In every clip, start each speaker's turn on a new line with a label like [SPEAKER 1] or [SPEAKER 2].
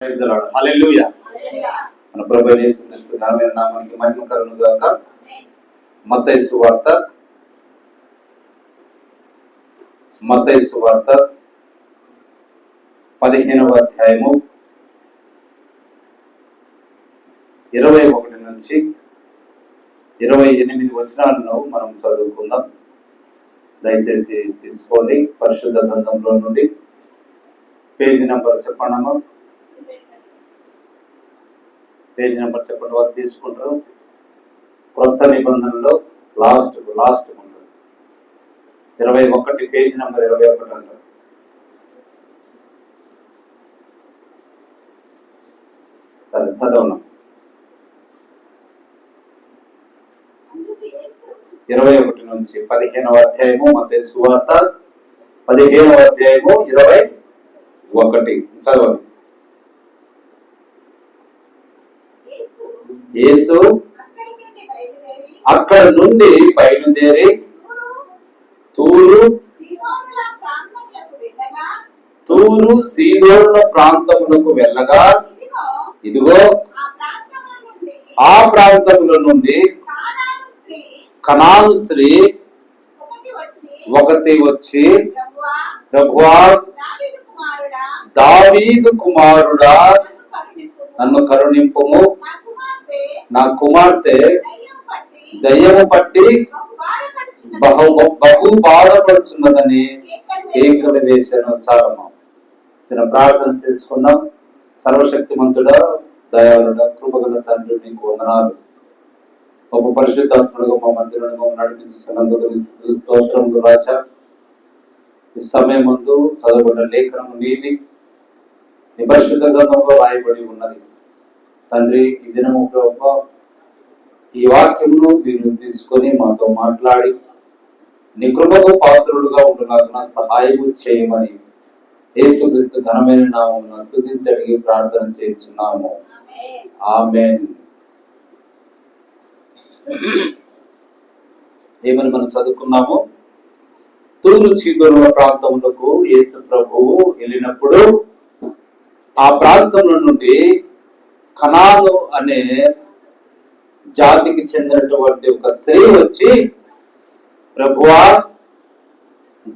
[SPEAKER 1] హల్లెలూయా. మన ప్రభువైన యేసుక్రీస్తు ఘనమైన నామానికి మహిమ కలుగును గాక. మత్తయి సువార్త 15వ అధ్యాయము 21 నుంచి 28 వచనాలను మనం చదువుకుందాం. దయచేసి తీసుకోండి. పరిశుద్ధ గ్రంథంలో నుండి పేజీ నెంబర్ చెప్పండి. పేజీ నెంబర్ చెప్పండి. వాళ్ళు తీసుకుంటారు. క్రొత్త నిబంధనలో లాస్ట్ ఉంటుంది. 21 పేజీ నెంబర్ 21 అంటారు. సరే చదవను. 21 నుంచి 15వ అధ్యాయము మత్తయి సువార్త 15వ అధ్యాయము 21 చదవండి. యేసు అక్కడ నుండి బయలుదేరి తూరు సీదోనుల ప్రాంతములకు వెళ్ళగా ఇదిగో ఆ ప్రాంతముల నుండి కనాను స్త్రీ ఒకటి వచ్చి, ప్రభువా, దావీదు కుమారుడా, నన్ను కరుణింపుము, నా కుమార్తె దయ్యము పట్టి బహు బాధపడుచున్నదని కేకలు వేసాను. చాలమ్మా, చిన్న ప్రార్థన చేసుకుందాం. సర్వశక్తిమంతుడా, దయాళుడా, కృపగల తండ్రి, నీకు వందనాలు. గొప్ప పరిశుద్ధాత్ముడుగా మా మధ్యలో నడిపించినందుకు స్తోత్రములు రాజా. ఈ సమయం ముందు చదవబడిన లేఖనము నీది, నీ పరిశుద్ధ గ్రంథంలో రాయబడి ఉన్నది తండ్రి. ఈ దినము ప్రభువా, ఈ వాక్యమును మీరు తీసుకొని మాతో మాట్లాడి నీ కృపకు పాత్రుడుగా ఉండలాగున సహాయము చేయమని యేసుక్రీస్తు ఘనమైన నామమున స్తుతించి అడిగి ప్రార్థన చేస్తున్నాము. ఆమేన్. ఏమని మనం చదువుకున్నాము? తూరు సీదోనుల ప్రాంతములకు యేసు ప్రభువు వెళ్ళినప్పుడు ఆ ప్రాంతంలో నుండి కనాను అనే జాతికి చెందినటువంటి ఒక స్త్రీ వచ్చి, ప్రభువా,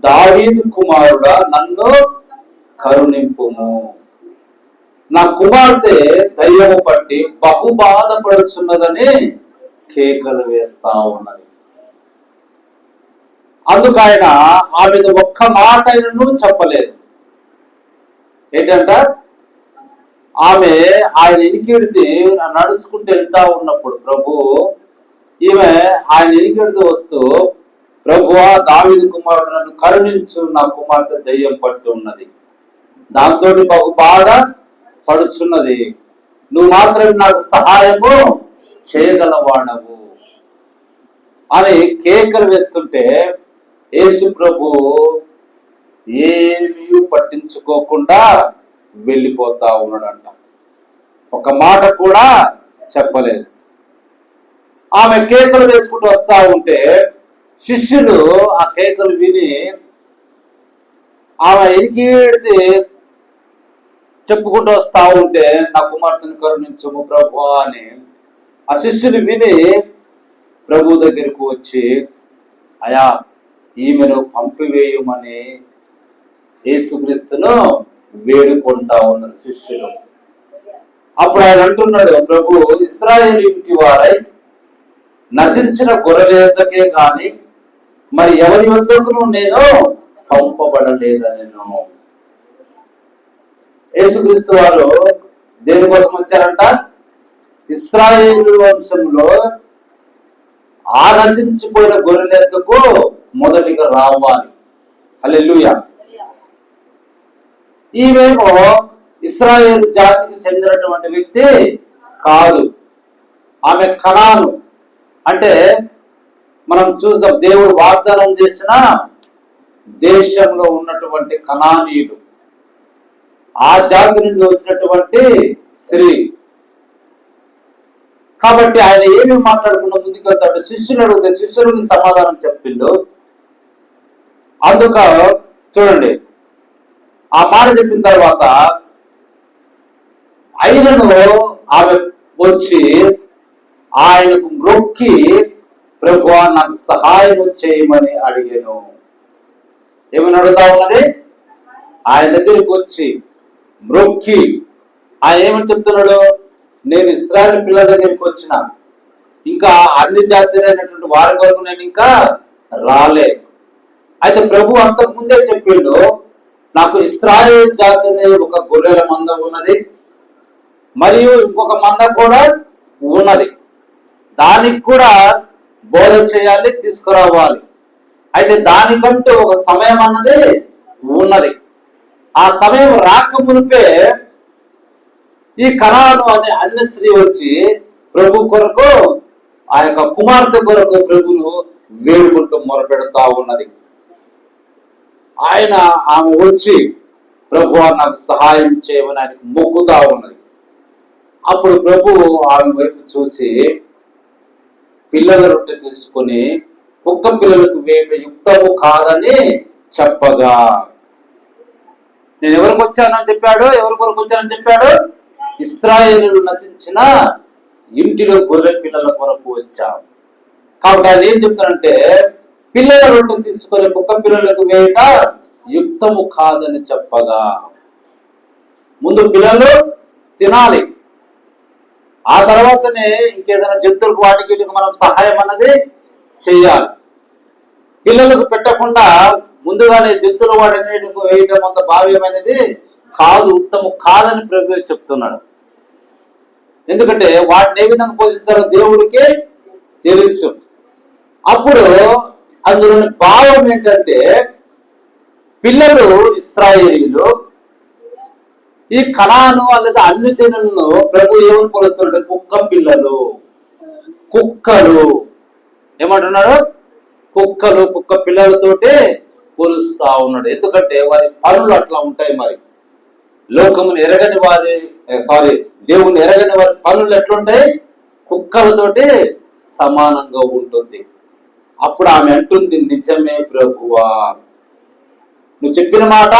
[SPEAKER 1] దావీదు కుమారుడా, నన్ను కరుణింపుము, నా కుమార్తె దయ్యము పట్టి బహు బాధపడుచున్నదని కేకలు వేస్తా ఉన్నది. అందుకు ఆయన ఆమెను ఒక్క మాట అయినను చెప్పలేదు. ఏంటంట? ఆమె ఆయన ఇనికెడితే నడుచుకుంటూ వెళ్తా ఉన్నప్పుడు ప్రభు ఈమె ఆయన ఇనికెడుతూ వస్తూ, ప్రభువా, దావీదు కుమారుడు, నన్ను కరుణించు, నా కుమార్తె దయ్యం పట్టి ఉన్నది, దాంతో బహు బాధ పడుచున్నది, నువ్వు మాత్రమే నాకు సహాయము చేయగలవాడవు అని కేకలు వేస్తుంటే యేసు ప్రభు ఏమీ పట్టించుకోకుండా వెళ్ళిపోతా ఉన్నాడంట. ఒక మాట కూడా చెప్పలేదు. ఆమె కేకలు వేసుకుంటూ వస్తా ఉంటే శిష్యులు ఆ కేకలు విని ఆమె ఎరికేడితే చెప్పుకుంటూ వస్తా ఉంటే, నా కుమార్తెను కరుణించము ప్రభు అని ఆ శిష్యులు విని ప్రభు దగ్గరకు వచ్చి, అయా, ఈమెను పంపివేయమని యేసుక్రీస్తును వేడుకుంటా ఉన్నారు శిష్యులు. అప్పుడు ఆయన అంటున్నాడు, ప్రభు, ఇశ్రాయేలు ఇంటి వారై నశించిన గొర్రెల యొద్దకే గాని మరి ఎవరి వద్దకును నేను పంపబడలేదనెను. యేసుక్రీస్తు వారు దేనికోసం వచ్చారంట? ఇశ్రాయేలు వంశంలో ఆ నశించిపోయిన గొర్రెల యొద్దకు మొదటిగా రావాలి. హల్లెలూయా. ఈమెమో ఇశ్రాయేలు జాతికి చెందినటువంటి వ్యక్తి కాదు. ఆమె కనాను అంటే మనం చూసాం, దేవుడు వాగ్దానం చేసిన దేశంలో ఉన్నటువంటి కనానీయులు, ఆ జాతి నుండి వచ్చినటువంటి స్త్రీ. కాబట్టి ఆయన ఏమి మాట్లాడకుండా ముందుకు వెళ్తాడు. శిష్యులు అడిగితే శిష్యులకి సమాధానం చెప్పిండు. అందుక చూడండి, ఆ మాట చెప్పిన తర్వాత అయినను ఆమె వచ్చి ఆయనకు మ్రొక్కి, ప్రభువా నాకు సహాయం చేయమని అడిగాను. ఏమని అడుగుతా ఉన్నది? ఆయన దగ్గరికి వచ్చి మ్రొక్కి, ఆయన ఏమని చెప్తున్నాడు? నేను ఇశ్రాయేలు పిల్లల దగ్గరికి వచ్చిన, ఇంకా అన్ని జాతులైనటువంటి వారి కొరకు నేను ఇంకా రాలే. అయితే ప్రభు అంతకు ముందే చెప్పిండు, నాకు ఇశ్రాయేలు జాతి ఒక గొర్రెల మంద ఉన్నది, మరియు ఇంకొక మంద కూడా ఉన్నది, దానికి కూడా బోధ చేయాలి, తీసుకురావాలి. అయితే దానికంటూ ఒక సమయం అన్నది ఉన్నది. ఆ సమయం రాకమునిపే ఈ కనాను అనే అన్య స్త్రీ వచ్చి ప్రభు కొరకు, ఆ యొక్క కుమార్తె కొరకు ప్రభును వేడుకుంటూ మొరపెడుతా ఉన్నది. ఆమె వచ్చి ప్రభువా నాకు సహాయం చేయమని ఆయనకు మొక్కుతా ఉన్నది. అప్పుడు ప్రభు ఆమె వైపు చూసి పిల్లల రొట్టె తీసుకొని కుక్క పిల్లలకు వేప యుక్తము కాదని చెప్పగా, నేను ఎవరికి వచ్చానని చెప్పాడు? ఎవరి కొరకు వచ్చానని చెప్పాడు? ఇశ్రాయేలు నశించిన ఇంటిలో గొర్రె పిల్లల కొరకు వచ్చాం. కాబట్టి ఆయన ఏం చెప్తానంటే, పిల్లల రొట్టె తీసుకొని కుక్క పిల్లలకు వేయట యుక్తము కాదని చెప్పగా, ముందు పిల్లలు తినాలి, ఆ తర్వాతనే ఇంకేదైనా జంతువులకు వాటికి మనం సహాయం అన్నది చెయ్యాలి. పిల్లలకు పెట్టకుండా ముందుగానే జంతువులు వాటిని వేయటం అంత భావ్యమైనది కాదు, ఉత్తమం కాదని ప్రభు చెప్తున్నాడు. ఎందుకంటే వాటిని ఏ విధంగా పోషించాలో దేవుడికి తెలుసు. అప్పుడు అందులోని భావం ఏంటంటే, పిల్లలు ఇశ్రాయేలీయులు ఈ కనాను లేదా అన్ని జనులను ప్రభు ఏమని పోలుస్తున్నాడు? కుక్క పిల్లలు, కుక్కలు. ఏమంటున్నాడు? కుక్కలు, కుక్క పిల్లలతోటే పోలుస్తా ఉన్నాడు. ఎందుకంటే వారి పనులు అట్లా ఉంటాయి. మరి లోకమును ఎరగని దేవుని ఎరగని వారి పనులు ఎట్లుంటాయి? కుక్కలతోటి సమానంగా ఉంటుంది. అప్పుడు ఆమె అంటుంది, నిజమే ప్రభువా, నువ్వు చెప్పిన మాట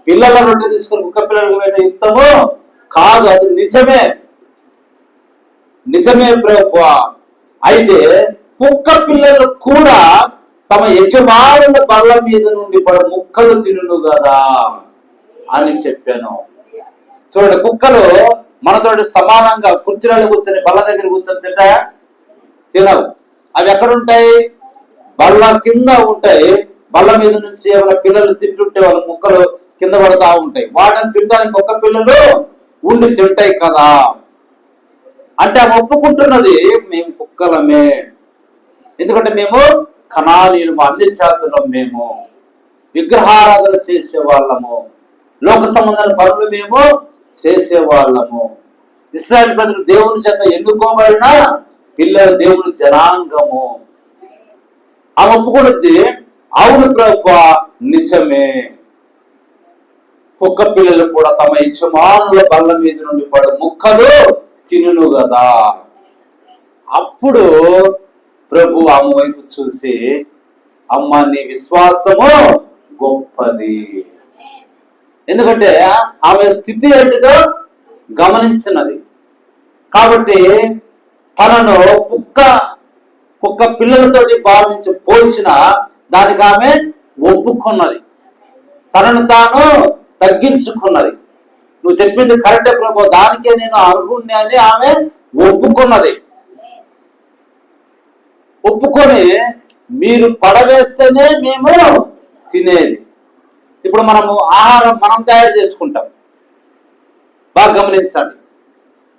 [SPEAKER 1] పిల్లల రొట్టె తీసుకుని కుక్క పిల్లలకు వేయడం యుక్తము కాదు, అది నిజమే ప్రభువా. అయితే కుక్క పిల్లలు కూడా తమ యజమానుల బల్ల మీద నుండి పడ ముక్కలు తినును కదా అని చెప్పాను. చూడండి, కుక్కలు మనతోటి సమానంగా కుర్చీలలో కూర్చొని బల్ల దగ్గర కూర్చొని తినవు. అవి ఎక్కడుంటాయి? బల్ల కింద ఉంటాయి. బల్ల మీద నుంచి ఏమైనా పిల్లలు తింటుంటే వాళ్ళ ముక్కలు కింద పడతా ఉంటాయి. వాటిని తినడానికి కుక్క పిల్లలు ఉండి తింటాయి కదా. అంటే ఆమె ఒప్పుకుంటున్నది, మేము కుక్కలమే, ఎందుకంటే మేము కనానీయులు, అన్ని జాతులం, మేము విగ్రహారాధన చేసే వాళ్ళము, లోక సంబంధమైన పనులు మేము చేసేవాళ్ళము. ఇశ్రాయేలు ప్రజలు దేవుని చేత ఎన్నుకోబడిన పిల్లలు, దేవుని జనాంగము. ఆమె ఒప్పుకున్నది, అవును ప్రభువా, నిజమే, కుక్క పిల్లలు కూడా తమ యజమానుల బల్ల మీద నుండి పడు ముక్కలు తినును కదా. అప్పుడు ప్రభు ఆమె వైపు చూసి, అమ్మ నీ విశ్వాసము గొప్పది. ఎందుకంటే ఆమె స్థితి ఏంటిదో గమనించినది. కాబట్టి తనను కుక్క పిల్లలతోటి భావించి పోల్చిన దానికి ఆమె ఒప్పుకున్నది, తనను తాను తగ్గించుకున్నది. నువ్వు చెప్పింది కరెక్టే ప్రభు, దానికే నేను అర్హుణ్ణి అని ఆమె ఒప్పుకున్నది. ఒప్పుకొని మీరు పడవేస్తేనే మేము తినేది. ఇప్పుడు మనము ఆహారం మనం తయారు చేసుకుంటాం, బాగా గమనించండి.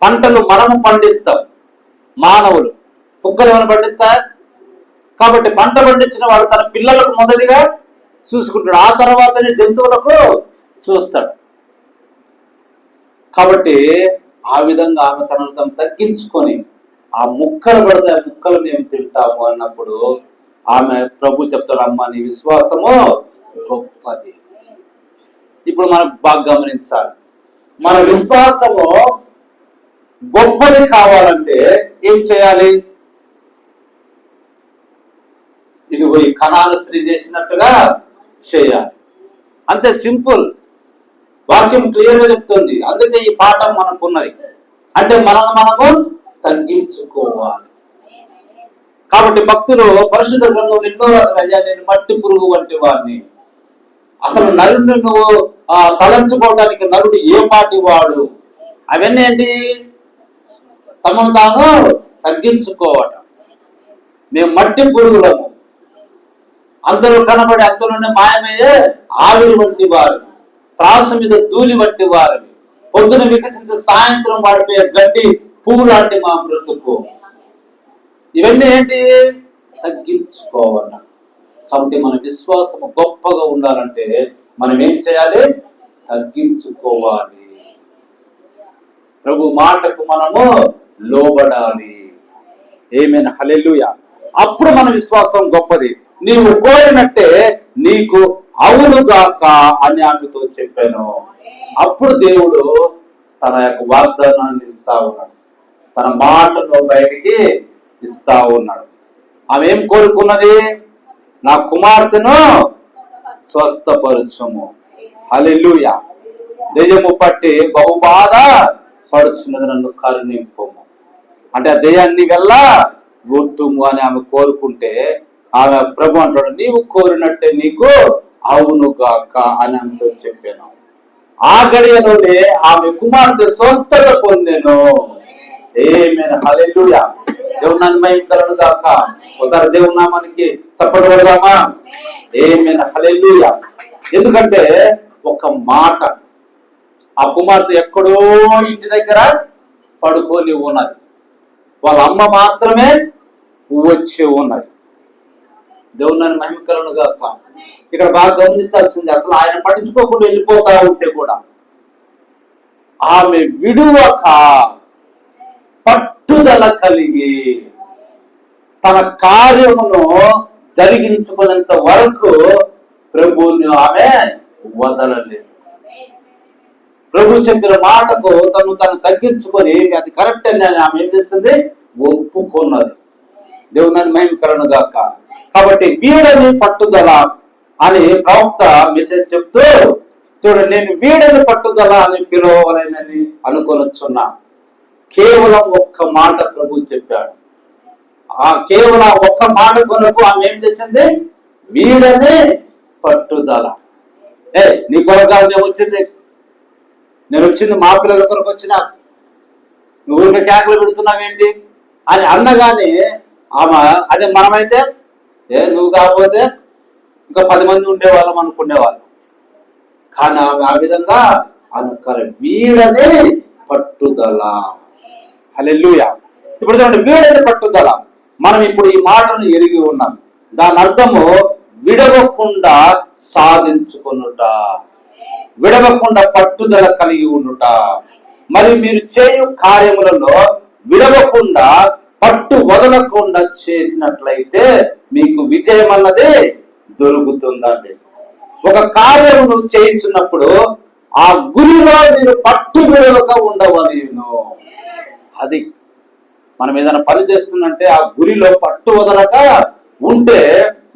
[SPEAKER 1] పంటలు మనము పండిస్తాం, మానవులు. కుక్కలు ఏమైనా పండిస్తాయి? కాబట్టి పంట పండించిన వాడు తన పిల్లలకు మొదటిగా చూసుకుంటాడు, ఆ తర్వాతనే జంతువులకు చూస్తాడు. కాబట్టి ఆ విధంగా ఆమె తనను తను తగ్గించుకొని ఆ ముక్కలు పడితే ఆ ముక్కలు మేము తింటాము అన్నప్పుడు ఆమె ప్రభు చెప్తాడు, అమ్మ నీ విశ్వాసము గొప్పది. ఇప్పుడు మనకు బాగా గమనించాలి, మన విశ్వాసము గొప్పది కావాలంటే ఏం చేయాలి? ఇదిగో ఈ కనాను స్త్రీ చేసినట్టుగా చేయాలి. అంతే సింపుల్. వాక్యం క్లియర్ గా చెప్తుంది. అందుకే ఈ పాఠం మనకున్నది. అంటే మనము తగ్గించుకోవాలి. కాబట్టి భక్తులు పరిశుద్ధ గ్రంథంలో ఎన్నో రాసిన, అయ్యా నేను మట్టి పురుగు వంటి వాడిని, అసలు నరుడిని నువ్వు తలంచుకోవడానికి నరుడు ఏ పాటి వాడు, అవన్నీ ఏంటి? తమను తాను తగ్గించుకోవటం. మేము మట్టి పురుగులము, అందరూ కనబడి అంతలోనే మాయమయ్యే ఆవిరి వంటి వారు, త్రాసు మీద ధూళి వంటి వారు, పొద్దున వికసించే సాయంత్రం వాడిపోయే గడ్డి పువ్వు లాంటి మా బ్రతుకు. ఇవన్నీ ఏంటి? తగ్గించుకోవాలి. కాబట్టి మన విశ్వాసము గొప్పగా ఉండాలంటే మనం ఏం చేయాలి? తగ్గించుకోవాలి. ప్రభు మాటకు మనము లోబడాలి. ఆమేన్, హల్లెలూయా. అప్పుడు మన విశ్వాసం గొప్పది. నీవు కోరినట్టే నీకు అవునుగాక అని ఆమెతో చెప్పాను. అప్పుడు దేవుడు తన యొక్క వాగ్దానాన్ని ఇస్తా ఉన్నాడు, తన మాటను బయటికి ఇస్తా ఉన్నాడు. ఆమె ఏం కోరుకున్నది? నా కుమార్తెను స్వస్థపరచుము. హల్లెలూయా. దెయ్యము పట్టి బహుబాధ పడుచున్నది, నన్ను కరుణింపుము. అంటే ఆ దెయ్యాన్ని వెళ్ళ గుర్తుము అని ఆమె కోరుకుంటే, ఆమె ప్రభు అంటాడు, నీవు కోరినట్టే నీకు అవునుగాక అని ఆమెతో చెప్పాను. ఆ గడియలోనే ఆమె కుమార్తె స్వస్థత పొందెను. ఆమేన్, హల్లెలూయా. దేవుని నామమునకు మహిమ కలుగును గాక. ఒకసారి దేవుని నామానికి చప్పట్లు కొడదామా? ఆమేన్, హల్లెలూయా. ఎందుకంటే ఒక మాట, ఆ కుమార్తె ఎక్కడో ఇంటి దగ్గర పడుకొని ఉన్నది, వాళ్ళ అమ్మ మాత్రమే వచ్చి ఉన్నది. దేవుని మహిమ కలుగును గాక. ఇక్కడ బాగా గమనించాల్సింది, అసలు ఆయన పట్టించుకోకుండా వెళ్ళిపోతా ఉంటే కూడా ఆమె విడువక పట్టుదల కలిగి తన కార్యమును జరిగించుకునేంత వరకు ప్రభువుని ఆమె వదలలేదు. ప్రభు చెప్పిన మాటకు తను తగ్గించుకొని అది కరెక్ట్ అని ఆమె ఏం చేస్తుంది? ఒప్పుకున్నది. దేవుని మహిమ కలుగును గాక. కాబట్టి వీడని పట్టుదల అని ప్రవక్త మెసేజ్ చెప్తూ, చూడండి, నేను వీడని పట్టుదల అని పిలవలనని అనుకొనొచ్చున్నా. కేవలం ఒక్క మాట ప్రభు చెప్పాడు. ఆ కేవలం ఒక్క మాట కొరకు ఆమె ఏం చేసింది? వీడని పట్టుదల. నీ కొరకు నేను వచ్చింది మా పిల్లల కొరకు వచ్చిన, నువ్వు కేకలు పెడుతున్నావేంటి అని అన్నగానే ఆమె, అదే మనమైతే నువ్వు కాకపోతే ఇంకా 10 మంది ఉండేవాళ్ళం అనుకునేవాళ్ళం. కానీ ఆమె ఆ విధంగా అనుకోలే. వీడని పట్టుదల. హల్లెలూయా. ఇప్పుడు చూడండి, వీడని పట్టుదల. మనం ఇప్పుడు ఈ మాటను ఎరిగి ఉన్నాం. దాని అర్థము విడవకుండా సాధించుకొనుట, విడవకుండా పట్టుదల కలిగి ఉండుట. మరి మీరు చేయు కార్యములలో విడవకుండా పట్టు వదలకుండా చేసినట్లయితే మీకు విజయం అన్నది దొరుకుతుందండి. ఒక కార్యమును చేయించున్నప్పుడు ఆ గురిలో మీరు పట్టు విడవక ఉండవలేను. అది మనం ఏదైనా పని చేస్తుందంటే ఆ గురిలో పట్టు వదలక ఉంటే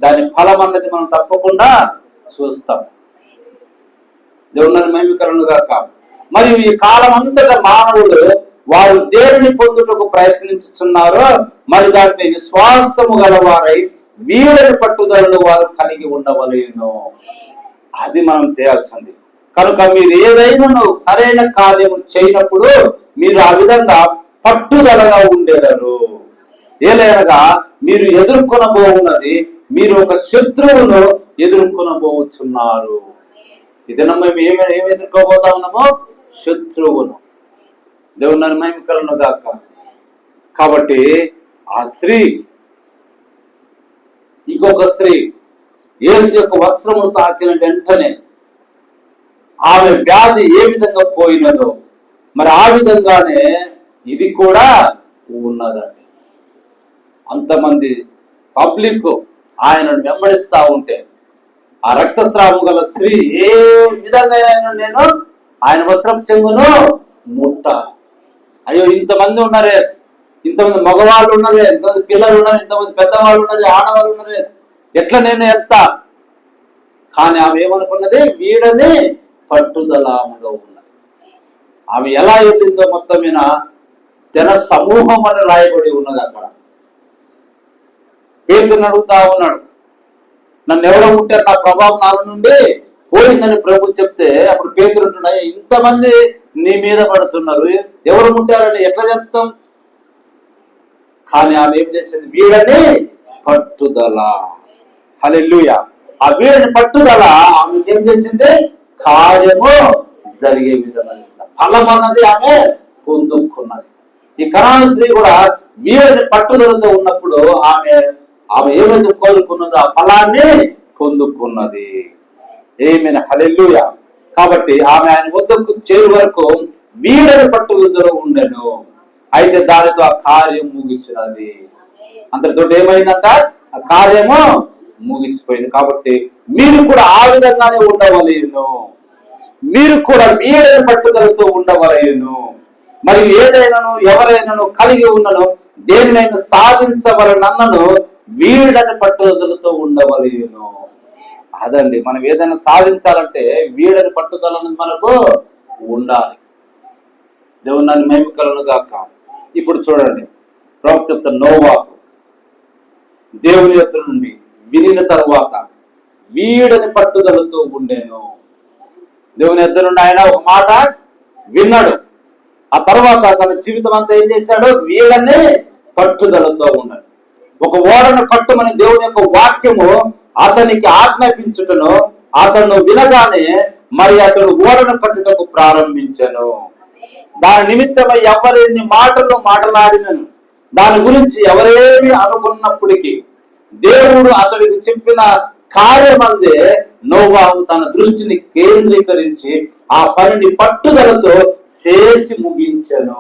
[SPEAKER 1] దాని ఫలం అన్నది మనం తప్పకుండా చూస్తాం. దేవుని మహిమ కలుగును గాక. మరియు ఈ కాలం అంతటా మానవుడు వారు దేనిని పొందుటకు ప్రయత్నించుచున్నారో మరి దానిపై విశ్వాసము గలవారై వీడని పట్టుదలను వారు కలిగి ఉండవలేను. అది మనం చేయాల్సింది. కనుక మీరు ఏదైనా సరైన కార్యము చేయనప్పుడు మీరు ఆ విధంగా పట్టుదలగా ఉండేదారు. ఏలైనగా మీరు ఎదుర్కొనబోవున్నది, మీరు ఒక శత్రువును ఎదుర్కొనబోచున్నారు. ఇదేనా మేము ఏమి ఎదుర్కోబోతా ఉన్నామో? శత్రువును. దేవుని మహిమ కలుగును గాక. కాబట్టి ఆ స్త్రీ, ఇంకొక స్త్రీ యేసు యొక్క వస్త్రము తాకిన వెంటనే ఆమె వ్యాధి ఏ విధంగా పోయినదో మరి ఆ విధంగానే ఇది కూడా ఉన్నదండి. అంతమంది పబ్లిక్ ఆయనను వెంబడిస్తా ఉంటే ఆ రక్తస్రావం గల స్త్రీ ఏ విధంగా నేను ఆయన వస్త్రపు చెంగును ముట్టాలి. అయ్యో, ఇంతమంది ఉన్నారే, ఇంతమంది మగవాళ్ళు ఉన్నారే, ఇంతమంది పిల్లలు ఉన్నారు, ఇంతమంది పెద్దవాళ్ళు ఉన్నారు, ఆడవాళ్ళు ఉన్నారే, ఎట్లా నేను వెళ్తా? కానీ ఆమె ఏమనుకున్నది? వీడని పట్టుదలగా ఉన్నది. ఆమె ఎలా వెళ్ళిందో మొత్తం మీద జన సమూహం అని రాయబడి ఉన్నది. అక్కడ పేతురుని అడుగుతా ఉన్నాడు, నన్ను ఎవరో ముట్టారు, నా ప్రభావం నాలో నుండి పోయిందని ప్రభు చెప్తే అప్పుడు పేతురు అంటున్నాయి, ఇంతమంది నీ మీద పడుతున్నారు, ఎవరు ముట్టారని ఎట్లా చెప్తాం? కానీ ఆమె ఏం చేసింది? వీడని పట్టుదల. హల్లెలూయా. ఆ వీడని పట్టుదల ఆమెకి ఏం చేసింది? కార్యము జరిగే విధమైన ఫలం అన్నది ఆమె పొందుకున్నది. ఈ కనాను స్త్రీ కూడా వీడని పట్టుదలతో ఉన్నప్పుడు ఆమె ఏమైతే కోరుకున్నదో ఆ ఫలాన్ని పొందుకున్నది. ఆమేన్. హల్లెలూయా. కాబట్టి ఆమె ఆయన వద్దకు చేరు వరకు వీడని పట్టుదలలో ఉండెను. అయితే దానితో ఆ కార్యం ముగిసినది. అంతటితో ఏమైందంట? ఆ కార్యము ముగిసిపోయింది. కాబట్టి మీరు కూడా ఆ విధంగానే ఉండవలేను. మీరు కూడా వీడని పట్టుదలతో ఉండవలేను. మరియు ఏదైనాను ఎవరైనాను కలిగి ఉన్నను దేనినైనా సాధించవలనన్నను వీడని పట్టుదలతో ఉండవలేను. అదండి, మనం ఏదైనా సాధించాలంటే వీడని పట్టుదల అనేది మనకు ఉండాలి. దేవుని నన్ను మహిమకలను గాక. ఇప్పుడు చూడండి, ప్రవక్త చెప్తాను, నోవాహు దేవుని యొద్ద నుండి వినిన తరువాత వీడని పట్టుదలతో ఉండేను. దేవుని యొద్ద నుండి ఆయన ఒక మాట విన్నాడు. ఆ తర్వాత తన జీవితం అంతా ఏం చేశాడు? వీడని పట్టుదలతో ఉన్నాడు. ఒక ఓడను కట్టుమని దేవుని యొక్క వాక్యము అతనికి ఆజ్ఞాపించుటను అతను వినగానే మరి అతడు ఓడను కట్టుటకు ప్రారంభించాను. దాని నిమిత్తమై ఎవరెన్ని మాటలు మాట్లాడినను దాని గురించి ఎవరేమి అనుకున్నప్పటికీ దేవుడు అతడికి చెప్పిన కార్యమందే నోవాహు తన దృష్టిని కేంద్రీకరించి ఆ పనిని పట్టుదలతో చేసి ముగించెను.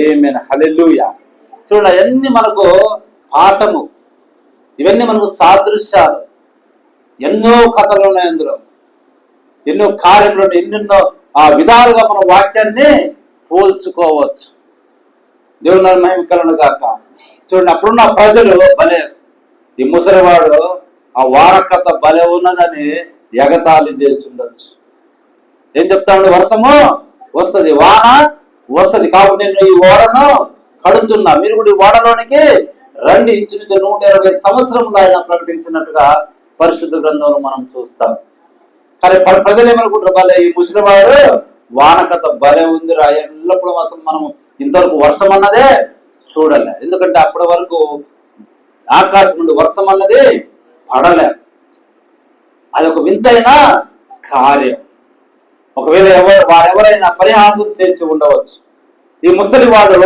[SPEAKER 1] ఆమేన్. హల్లెలూయా. చూడండి, అవన్నీ మనకు పాఠము, ఇవన్నీ మనకు సాదృశ్యాలు. ఎన్నో కథలు ఉన్నాయి అందులో, ఎన్నో కార్యములు, ఎన్నెన్నో విధాలుగా మన వాక్యాన్ని పోల్చుకోవచ్చు. దేవుని మహిమకలను గాక. చూడండి, అప్పుడున్న ప్రజలు భలే, ఈ ముసలివాడు ఆ వారకథ భలే ఉన్నదని ఎగతాళి చేస్తుండొచ్చు. ఏం చెప్తాడు? వర్షము వస్తుంది, వాన వస్తుంది, కాబట్టి నేను ఈ ఓడను కడుతున్నా, మీరు కూడా ఈ ఓడలోనికి రండి. ఇంచుమించు 120 సంవత్సరములు ఆయన ప్రకటించినట్టుగా పరిశుద్ధ గ్రంథంలో మనం చూస్తాం. కానీ ప్రజలు ఏమనుకుంటారు? భలే ఈ ముసలివాడు వానకథ భలే ఉంది రా, ఎల్లప్పుడూ అసలు మనం ఇంతవరకు వర్షం అన్నదే చూడలే. ఎందుకంటే అప్పటి వరకు ఆకాశం నుండి వర్షం అన్నది పడలే. అదొక వింతైన కార్యం. ఒకవేళ వారెవరైనా పరిహాసం చేసి ఉండవచ్చు. ఈ ముసలివాడు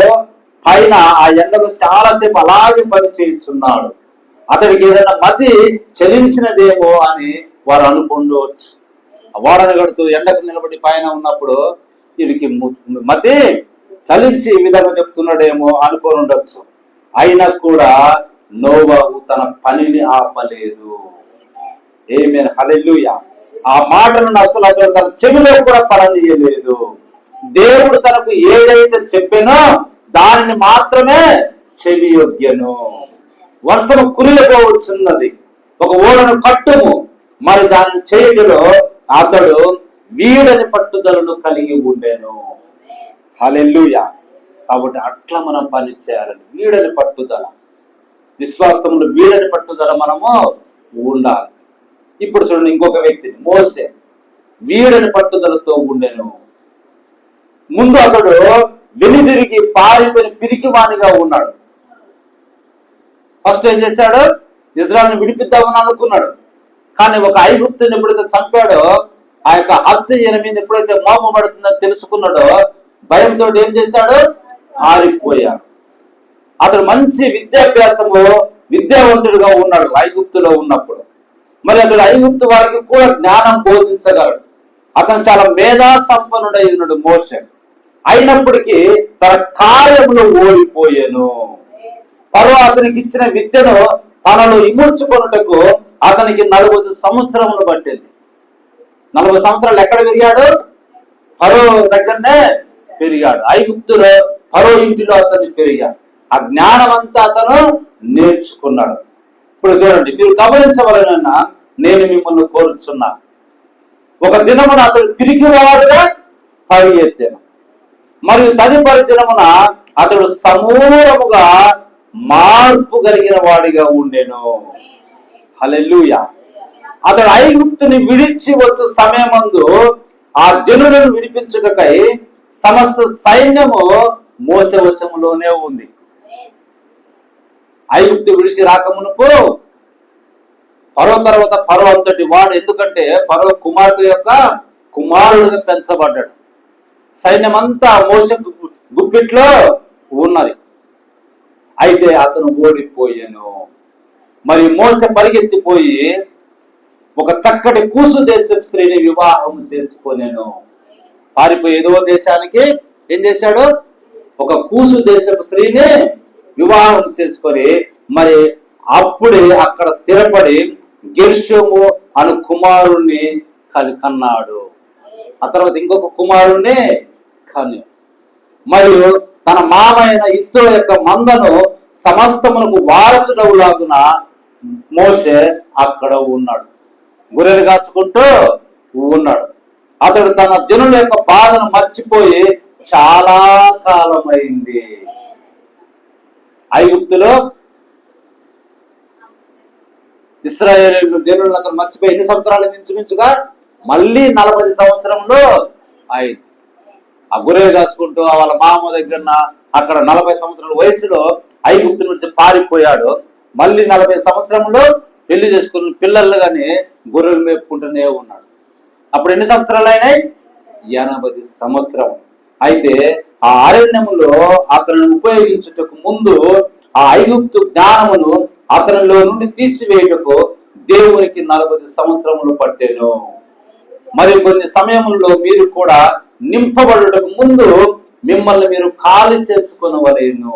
[SPEAKER 1] పైన ఆ ఎండలో చాలా సేపు అలాగే పని చేయించున్నాడు. అతడికి ఏదైనా మతి చలించినదేమో అని వారు అనుకుండవచ్చు. ఓడను కడుతూ ఎండకు నిలబడి పైన ఉన్నప్పుడు వీడికి మతి చలించి ఈ విధంగా చెప్తున్నాడేమో అనుకొని ఉండొచ్చు. అయినా కూడా నోవాహు తన పనిని ఆపలేదు. ఆమేన్. హల్లెలూయా. ఆ మాటలను అసలు అతను తన చెవిలో కూడా పడనీయలేదు. దేవుడు తనకు ఏదైతే చెప్పానో దానిని మాత్రమే చెవియొగ్గెను. వర్షము కురియబోవచ్చున్నది, ఒక ఓడను కట్టుము, మరి దాన్ని చేయటలో అతడు వీడని పట్టుదలను కలిగి ఉండెను. హల్లెలూయా. కాబట్టి అట్లా మనం పని చేయాలని వీడని పట్టుదల, విశ్వాసంలో వీడని పట్టుదల మనము ఉండాలి. ఇప్పుడు చూడండి, ఇంకొక వ్యక్తిని, మోసే వీడని పట్టుదలతో ఉండెను. ముందు అతడు వెనుదిరిగి పారిపోయిన పిరికివానిగా ఉన్నాడు. ఫస్ట్ ఏం చేశాడు? ఇజ్రాయెల్ని విడిపిద్దామని అనుకున్నాడు. కానీ ఒక ఐగుప్తుని ఎప్పుడైతే చంపాడో, ఆ యొక్క హత్య ఈయన మీద ఎప్పుడైతే మోపబడుతుందని తెలుసుకున్నాడో భయంతో ఏం చేశాడు? పారిపోయాడు. అతడు మంచి విద్యావంతుడిగా ఉన్నాడు ఐగుప్తులో ఉన్నప్పుడు. మరి అతడు ఐగుప్తు వారికి కూడా జ్ఞానం బోధించగలడు. అతను చాలా మేధా సంపన్నుడై ఉన్నాడు మోషే. అయినప్పటికీ తన కార్యములో ఓడిపోయాను. తర్వాత అతనికి ఇచ్చిన విద్యను తనలో ఇముడ్చుకొనుటకు అతనికి 40 సంవత్సరములు పట్టింది. 40 సంవత్సరాలు ఎక్కడ పెరిగాడు? ఫరో దగ్గరనే పెరిగాడు. ఐగుప్తులో ఫరో ఇంటిలో అతను పెరిగాడు. ఆ జ్ఞానం అంతా అతను నేర్చుకున్నాడు. ఇప్పుడు చూడండి, మీరు గమనించవలనన్నా నేను మిమ్మల్ని కోరుచున్నా. ఒక దినమున అతడు పిరికివాడుగా పరిగెత్తెను, మరియు తదుపరి దినమున అతడు సమూలముగా మార్పు కలిగిన వాడిగా ఉండెను. హల్లెలూయా. అతడు ఐగుప్తుని విడిచి వచ్చు సమయమందు ఆ జనులను విడిపించుటకై సమస్త సైన్యము మోసే వశములోనే ఉంది. ఐగుప్తు విడిచి రాకమునుపు ఫరో తర్వాత ఫరో అంతటి వాడు, ఎందుకంటే ఫరో కుమార్తె యొక్క కుమారుడుగా పెంచబడ్డాడు. సైన్యం అంతా మోసే గుప్పిట్లో ఉన్నది. అయితే అతను ఓడిపోయాను. మరి మోసే పరిగెత్తిపోయి ఒక చక్కటి కూసు దేశపు స్త్రీని వివాహం చేసుకొనెను. పారిపోయి ఏదో దేశానికి ఏం చేశాడు? ఒక కూసు దేశపు స్త్రీని వివాహం చేసుకొని మరి అప్పుడే అక్కడ స్థిరపడి గెర్షోము అను కుమారుణ్ణి కన్నాడు. ఆ తర్వాత ఇంకొక కుమారుణ్ణి కని మరియు తన మామైన ఇత్తో యొక్క మందను సమస్తమునకు వారసుడవులాగున మోషే అక్కడ ఉన్నాడు, గొర్రెలు కాచుకుంటూ ఉన్నాడు. అతడు తన జనుల యొక్క బాధను మర్చిపోయి చాలా కాలమైంది. ఐగుప్తులో ఇశ్రాయేలు జనులను అతను మర్చిపోయి ఎన్ని సంవత్సరాలు మించుమించుగా మళ్ళీ 40 సంవత్సరంలో అయింది. ఆ గొర్రెలు కాసుకుంటూ వాళ్ళ మామ దగ్గర అక్కడ 40 సంవత్సరాల వయసులో ఐగుప్తు నుంచి పారిపోయాడు. మళ్ళీ 40 సంవత్సరంలో పెళ్లి చేసుకుని పిల్లలు కానీ గొర్రెలు మేపుకుంటూనే ఉన్నాడు. అప్పుడు ఎన్ని సంవత్సరాలు అయినాయి? 80 సంవత్సరం. అయితే ఆ అరణ్యములో అతను ఉపయోగించుటకు ముందు ఆ ఐగుప్తు జ్ఞానమును అతనిలో నుండి తీసివేయుటకు దేవునికి 40 సంవత్సరములు పట్టెను. మరి కొన్ని సమయముల్లో మీరు కూడా నింపబడుటకు ముందు మిమ్మల్ని మీరు ఖాళీ చేసుకొనవలెను.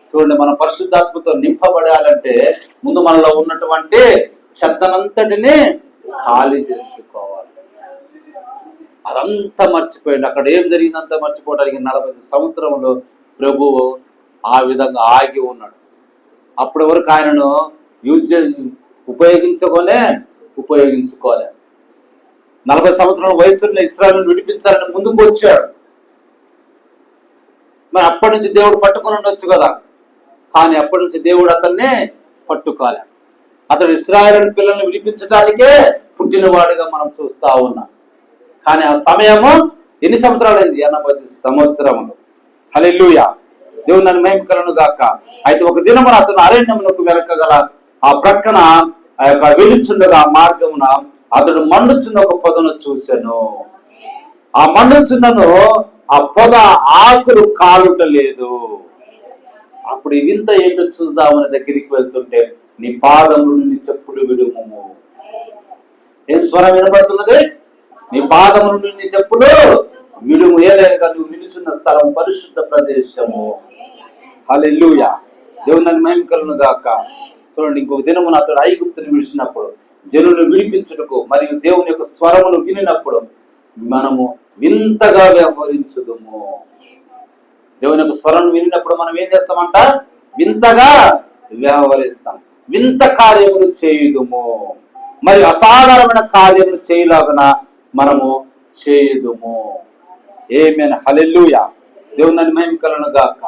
[SPEAKER 1] చూడండి, మన పరిశుద్ధాత్మతో నింపబడాలంటే ముందు మనలో ఉన్నటువంటి చెత్తనంతటిని ఖాళీ చేసుకోవాలి. అదంతా మర్చిపోయింది. అక్కడ ఏం జరిగిందంతా మర్చిపోవడానికి 40 సంవత్సరంలో ప్రభువు ఆ విధంగా ఆగి ఉన్నాడు. అప్పటి వరకు ఆయనను ఉపయోగించుకోలే. 40 సంవత్సరాల వయసులో ఇశ్రాయేలును విడిపించాలని ముందుకు వచ్చాడు. మరి అప్పటి నుంచి దేవుడు పట్టుకొని ఉండొచ్చు కదా, కానీ అప్పటి నుంచి దేవుడు అతన్ని పట్టుకోలే. అతడు ఇశ్రాయేలు పిల్లల్ని విడిపించడానికే పుట్టినవాడుగా మనం చూస్తా ఉన్నాం. కానీ ఆ సమయము ఎన్ని సంవత్సరాలైంది? 80 సంవత్సరములు. హల్లెలూయా. దేవుని నన్ను మహిమకలను గాక. అయితే ఒక దినమున అతను అరణ్యమునకు వెనకగల ఆ ప్రక్కన ఆ యొక్క వెలుచుండగా మార్గమున అతడు మండుచున్న ఒక పొదను చూశాను. ఆ మండుచున్నను ఆ పొద ఆకులు కాలుట లేదు. అప్పుడు ఈ వింత ఏంటో చూద్దామని దగ్గరికి వెళ్తుంటే నీ పాదములు నీ చెప్పులు విడుము. ఏం స్వరం వినబడుతున్నది? నీ పాదములు నీ చెప్పులు విడుము. ఏలేగా నువ్వు నిలుచున్న స్థలం పరిశుద్ధ ప్రదేశము. హల్లెలూయా. దేవుని మహిమకలను గాక. చూడండి, ఇంకొక దినమున అతడు ఐగుప్తుని విడిచినప్పుడు జనులను విడిపించుటకు మరియు దేవుని యొక్క స్వరమును వినినప్పుడు మనము వింతగా వ్యవహరించుదుము. దేవుని యొక్క స్వరం వినినప్పుడు మనం ఏం చేస్తామంట? వింతగా వ్యవహరిస్తాం. వింత కార్యములు చేయుదుము, మరియు అసాధారణమైన కార్యములు చేయలాగున మనము చేయుదుము. ఆమేన్. హల్లెలూయా. దేవుని మహిమకలను గాక.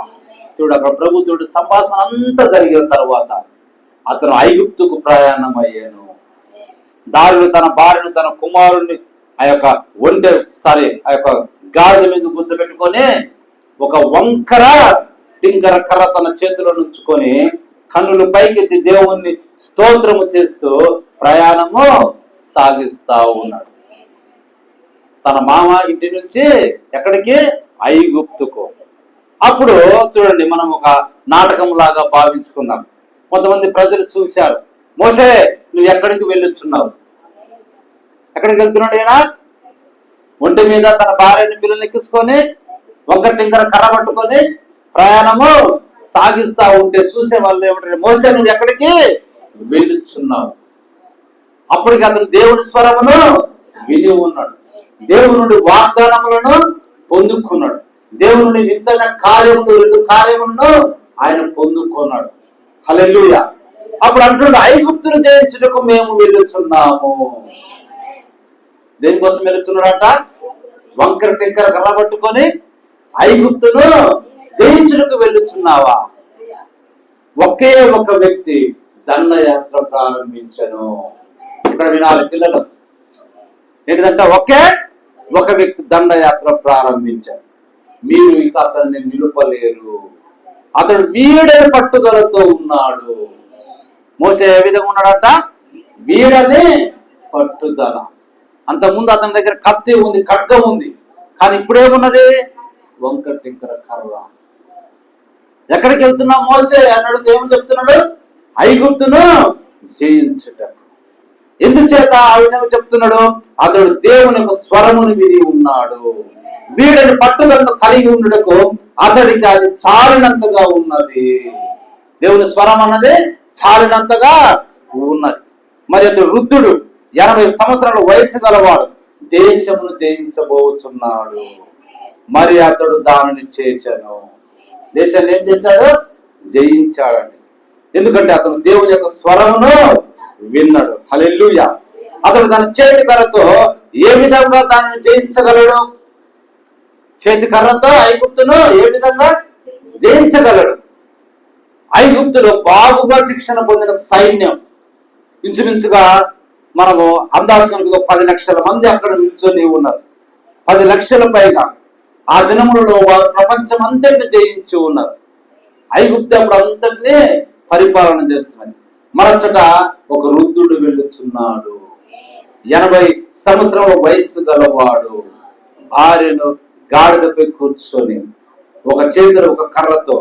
[SPEAKER 1] చూడు, అక్కడ ప్రభుత్వుడు సంభాషణ అంతా జరిగిన తర్వాత అతను ఐగుప్తుకు ప్రయాణం అయ్యాను. దారిలో తన భార్యను తన కుమారుణ్ణి ఆ యొక్క గాడిద మీద కూర్చోబెట్టుకొని ఒక వంకర టింకర కర్ర తన చేతిలో నుంచుకొని కన్నులు పైకెత్తి దేవుణ్ణి స్తోత్రము చేస్తూ ప్రయాణము సాగిస్తా ఉన్నాడు. తన మామ ఇంటి నుంచి ఎక్కడికి? ఐగుప్తుకు. అప్పుడు చూడండి, మనం ఒక నాటకం లాగా భావించుకుందాం. కొంతమంది ప్రజలు చూశారు, మోషే నువ్వు ఎక్కడికి వెళ్ళొచ్చున్నావు? ఎక్కడికి వెళ్తున్నాడు? ఈయన ఒంటి మీద తన భార్యని పిల్లల్ని ఎక్కించుకొని వంకర టింకర కర్ర పట్టుకొని ప్రయాణము సాగిస్తా ఉంటే చూసే వాళ్ళు ఏమంటారు? మోసే నువ్వు ఎక్కడికి వెళ్ళుచున్నావు? అప్పటికి అతను దేవుడి స్వరమును విని ఉన్నాడు, దేవుని నుండి వాగ్దానములను పొందుకున్నాడు, దేవుని నుండి వింతైన కార్యములు 2 కార్యములను ఆయన పొందుకున్నాడు. హల్లెలూయా. అప్పుడు అంటున్నాడు, ఐగుప్తును జయించుటకు మేము వెళ్ళుచున్నాము. దేనికోసం వెళుతున్నాడట? వంకర టింకర కర్ర పట్టుకొని ఐగుప్తును జయించుటకు వెళ్ళుచున్నావా? ఒకే ఒక వ్యక్తి దండయాత్ర ప్రారంభించను. ఇక్కడ వినాలి పిల్లలు, ఏంటంటే ఒకే ఒక వ్యక్తి దండయాత్ర ప్రారంభించారు. మీరు ఇక అతన్ని నిలుపలేరు. అతడు వీడని పట్టుదలతో ఉన్నాడు. మోసే ఏ విధంగా ఉన్నాడట? వీడని పట్టుదల. అంతకుముందు అతని దగ్గర కత్తి ఉంది, ఖడ్గం ఉంది. కానీ ఇప్పుడేమున్నది? వంకర టింకర కర్ర. ఎక్కడికి వెళ్తున్నా మోసే అన్నాడు? ఏమని చెప్తున్నాడు? ఐగుప్తును జయించుటకు. ఎందుచేత ఆ విధంగా చెప్తున్నాడు? అతడు దేవుని యొక్క స్వరమును విని ఉన్నాడు. వీడని పట్టుదలను కలిగి ఉండటకు అతడికి అది చాలినంతగా ఉన్నది. దేవుని స్వరం అన్నది చాలినంతగా ఉన్నది. మరి అతడు వృద్ధుడు, 80 సంవత్సరాల వయసు గలవాడు, దేశమును జయించబోతున్నాడు. మరి అతడు దానిని చేశాను. దేశాన్ని ఏం చేశాడు? జయించాడండి. ఎందుకంటే అతను దేవుని యొక్క స్వరమును విన్నాడు. హల్లెలూయా. అతడు తన చేతి కర్రతో ఏ విధంగా దానిని జయించగలడు? చేతి కర్రతో ఐగుప్తును ఏ విధంగా జయించగలడు? ఐగుప్తులో బాగుగా శిక్షణ పొందిన సైన్యం, ఇంచుమించుగా మనము అందాజుగా 10 లక్షల మంది అక్కడ నిల్చొని ఉన్నారు. 10 లక్షల పైగా. ఆ దినములలో వారు ప్రపంచం అంతటిని జయించి ఉన్నారు. ఐగుప్తు అప్పుడు అంతటినీ పరిపాలన చేస్తున్నది. మరొచ్చట ఒక వృద్ధుడు వెళ్ళుచున్నాడు, 80 సంవత్సరాల వయస్సు గలవాడు, భార్యను గాడిదపై కూర్చొని ఒక చేతులు ఒక కర్రతో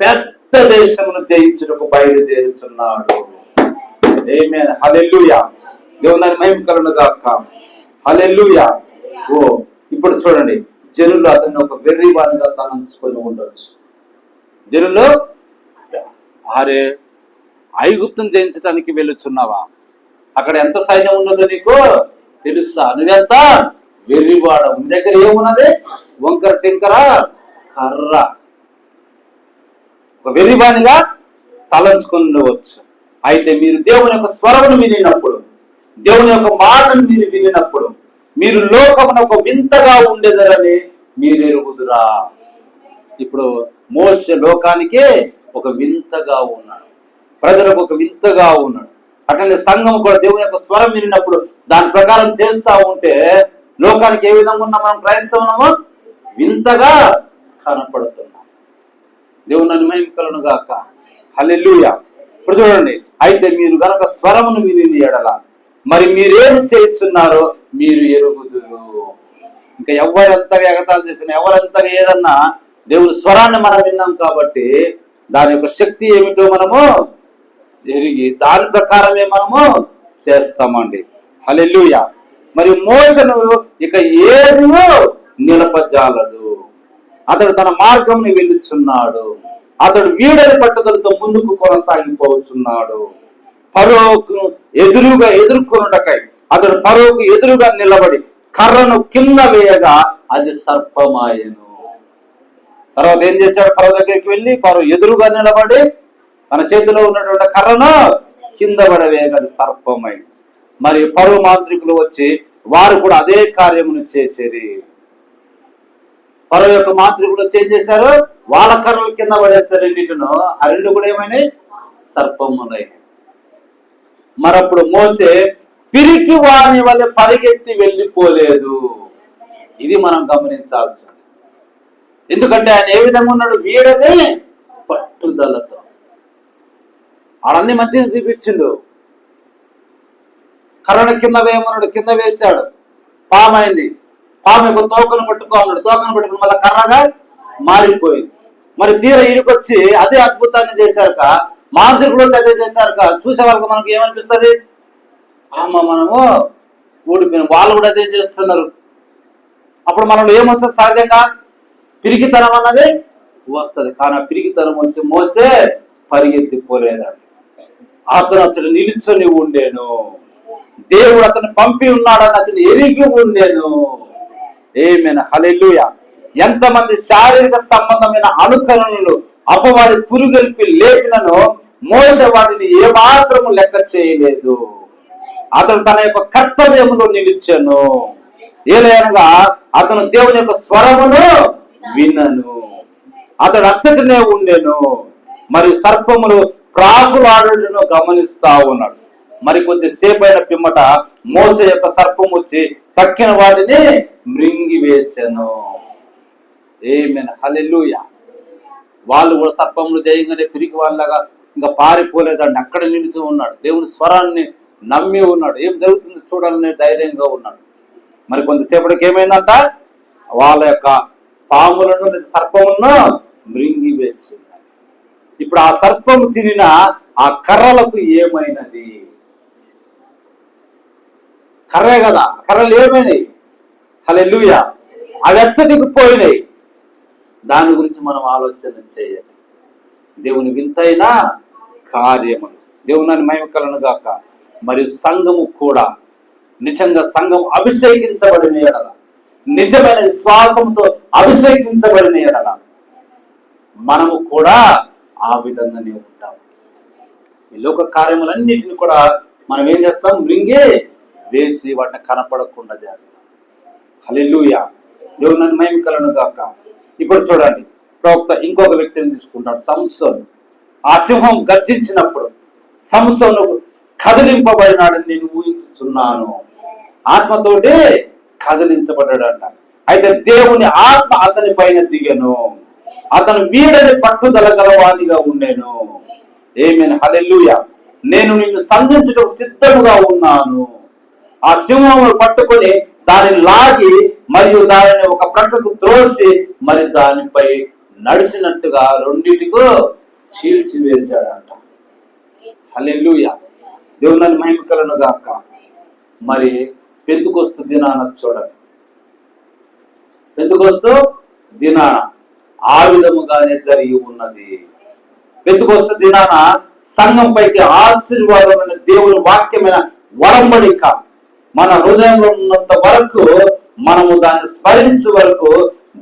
[SPEAKER 1] పెద్ద దేశమును జయించుటకు బయలుదేరుచున్నాడు. ఆమేన్. హల్లెలూయా. దేవుని మహిమ కలుగును గాక. హల్లెలూయా. ఓ ఇప్పుడు చూడండి, జనులు అతన్ని ఒక వెర్రివానిగా తలంచుకొని ఉండొచ్చు. జనులు, అరే ఐగుప్తును జయించడానికి వెళ్ళుచున్నావా? అక్కడ ఎంత సైన్యం ఉన్నదో నీకు తెలుసా? నువ్వెంత వెర్రివాడ. నీ దగ్గర ఏమున్నది? వంకర టింకర కర్ర. ఒక వెర్రివానిగా తలంచుకొని ఉండవచ్చు. అయితే మీరు దేవుని యొక్క స్వరమును వినినప్పుడు, దేవుని యొక్క మాటను మీరు వినినప్పుడు, మీరు లోకమున ఒక వింతగా ఉండేదరని మీరు ఎరుగుదురా. ఇప్పుడు మోషే లోకానికి ఒక వింతగా ఉన్నాడు, ప్రజలకు ఒక వింతగా ఉన్నాడు. అట్లనే సంఘం కూడా దేవుని యొక్క స్వరం వినినప్పుడు దాని ప్రకారం చేస్తూ ఉంటే లోకానికి ఏ విధంగా ఉన్నా మనం క్రైస్తవులము వింతగా కనపడుతున్నాం. దేవుని మహిమ కలుగును గాక. హల్లెలూయా. ఇప్పుడు చూడండి, అయితే మీరు గనక స్వరమును విని ఎడల మరి మీరేం చేస్తున్నారో మీరు ఎరుగుదురు. ఇంకా ఎవరంతగా ఎగతాలు చేసినా, ఎవరంతగా ఏదన్నా దేవుని స్వరాన్ని మనం విన్నాం కాబట్టి దాని యొక్క శక్తి ఏమిటో మనము ఎరిగి దాని ప్రకారమే మనము చేస్తామండి. హల్లెలూయా. మరి మోసను ఇక ఏది నిలపజాలదు. అతడు తన మార్గంని వెళ్ళుచున్నాడు. అతడు వీడని పట్టుదలతో ముందుకు కొనసాగిపోతున్నాడు. ఫరోకు ఎదురుగా ఎదుర్కొనుటకై అతడు ఫరోకు ఎదురుగా నిలబడి కర్రను కింద వేయగా అది సర్పమాయను. తర్వాత ఏం చేశాడు? ఫరో దగ్గరికి వెళ్ళి ఫరో ఎదురుగా నిలబడి తన చేతిలో ఉన్నటువంటి కర్రను కింద పడవేయగా అది సర్పమై. మరి ఫరో మాంత్రికులు వచ్చి వారు కూడా అదే కార్యమును చేసేది. ఫరో యొక్క మాంత్రికులు వచ్చి ఏం చేశారు? వాళ్ళ కర్రలు కింద పడేస్తారు రెండింటిను. ఆ రెండు కూడా ఏమైనాయి? సర్పములై. మరప్పుడు మోసే పిరికి వాని వల్ల పరిగెత్తి వెళ్ళిపోలేదు. ఇది మనం గమనించాల్సి. ఎందుకంటే ఆయన ఏ విధంగా ఉన్నాడు? వీడని పట్టుదలతో. వాళ్ళన్ని మధ్య చూపించిండు. కర్రను కింద వేయమన్నాడు, కింద వేశాడు, పాము అయింది. పాము యొక్క తోకను పట్టుకోమన్నాడు, తోకను పట్టుకుని మళ్ళీ కర్రగా మారిపోయింది. మరి తీర ఈడికొచ్చి అదే అద్భుతాన్ని చేశాక, మాంత్రికులు వచ్చి అదే చేశాక చూసే వాళ్ళకి మనకు ఏమనిపిస్తుంది? అమ్మ మనము ఓడిపోయిన, వాళ్ళు కూడా అదే చేస్తున్నారు. అప్పుడు మనలో ఏమొస్తుంది? సహజంగా పిరికితనం అన్నది వస్తుంది. కానీ ఆ పిరికితనం వచ్చి మోసే పరిగెత్తిపోలేదండి. అతను నిలుచొని ఉండేను. దేవుడు అతను పంపి ఉన్నాడని అతను ఎరిగి ఉండేను. ఆమేన్. హల్లెలూయా. ఎంతమంది శారీరక సంబంధమైన అనుకరణలు అపవాది పురుగొల్పి లేపినను మోసే వాటిని ఏమాత్రము లెక్క చేయలేదు. అతడు తన యొక్క కర్తవ్యములో నిలిచాను. ఏలైనగా అతను దేవుని యొక్క స్వరమును వినను, అతడు అచ్చటనే ఉండెను, మరియు సర్పములు ప్రాకులాడుటను గమనిస్తా ఉన్నాడు. మరి కొద్దిసేపు అయిన పిమ్మట మోసే యొక్క సర్పం వచ్చి తక్కిన వాటిని మృంగివేసెను. ఆమేన్, హల్లెలూయా. వాళ్ళు కూడా సర్పములు జయంగానే పిరికి వాళ్ళగా ఇంకా పారిపోలేదండి, అక్కడ నిలిచి ఉన్నాడు, దేవుని స్వరాన్ని నమ్మి ఉన్నాడు, ఏం జరుగుతుంది చూడాలనే ధైర్యంగా ఉన్నాడు. మరి కొంతసేపటికి ఏమైందంట, వాళ్ళ యొక్క పాములను సర్పములను మృంగివేసింది. ఇప్పుడు ఆ సర్పము తినిన ఆ కర్రలకు ఏమైనది? కర్రే కదా, కర్రలు ఏమైనాయి? హల్లెలూయా. అవి ఎచ్చటికి పోయినాయి. దాని గురించి మనం ఆలోచన చేయాలి. దేవుని వింతైన కార్యములు, దేవుని మహిమ కలుగును గాక. మరియు సంఘము కూడా నిజంగా సంఘం అభిషేకించబడిన ఎడల, నిజమైన విశ్వాసంతో అభిషేకించబడిన ఎడల మనము కూడా ఆ విధంగానే ఉంటాం. ఈ లోక కార్యములన్నిటిని కూడా మనం ఏం చేస్తాం? మృంగి వేసి వాటిని కనపడకుండా చేస్తాం. హల్లెలూయా. దేవుని మహిమ కలుగును గాక. ఇప్పుడు చూడండి, ప్రవక్త ఇంకొక వ్యక్తిని తీసుకుంటాడు, సంసోను. ఆ సింహం గర్జించినప్పుడు సంసోను కదిలింపబడినాడని నేను ఊహించుచున్నాను. ఆత్మతోటి కదిలించబడ్డాడంట. అయితే దేవుని ఆత్మ అతని పైన దిగెను, అతను వీడని పట్టుదల గలవానిగా ఉండెను. ఆమేన్, హల్లెలూయా. నేను నిన్ను సంధించుటకు సిద్ధముగా ఉన్నాను. ఆ సింహమును పట్టుకొని దానిని లాగి మరియు దానిని ఒక ప్రక్కకు త్రోసి మరి దానిపై నడిచినట్టుగా రెండిటికో చీల్చి వేశాడంట. హల్లెలూయా. దేవుని మహిమ కలుగును గాక. మరి పెంతెకొస్తు దినాన చూడండి, పెంతెకొస్తు దినాన ఆ విధముగానే జరిగి ఉన్నది. పెంతెకొస్తు దినాన సంఘం పైకి ఆశీర్వాదమైన దేవుని వాక్యమైన వడంబడిక మన హృదయంలో ఉన్నంత వరకు, మనము దాన్ని స్మరించు వరకు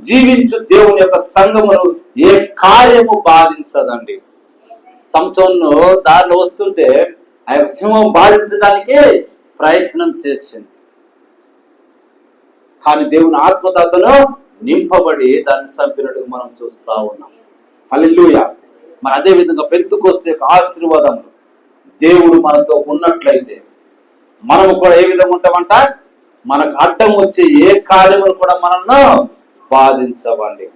[SPEAKER 1] జీవించు దేవుని యొక్క సంఘమును ఏ కార్యము బాధించదండి. సంసోను దారిలో వస్తుంటే ఆ యొక్క సింహం బాధించడానికి ప్రయత్నం చేసింది, కానీ దేవుని ఆత్మతను నింపబడి దాన్ని చంపినట్టుగా మనం చూస్తా ఉన్నాం. హల్లెలూయా. మరి అదే విధంగా పెంతెకొస్తు యొక్క ఆశీర్వాదములు దేవుడు మనతో ఉన్నట్లయితే మనము కూడా ఏ విధంగా ఉంటామంట, మనకు అడ్డం వచ్చే ఏ కార్యములు కూడా మనల్ని బాధించవండి.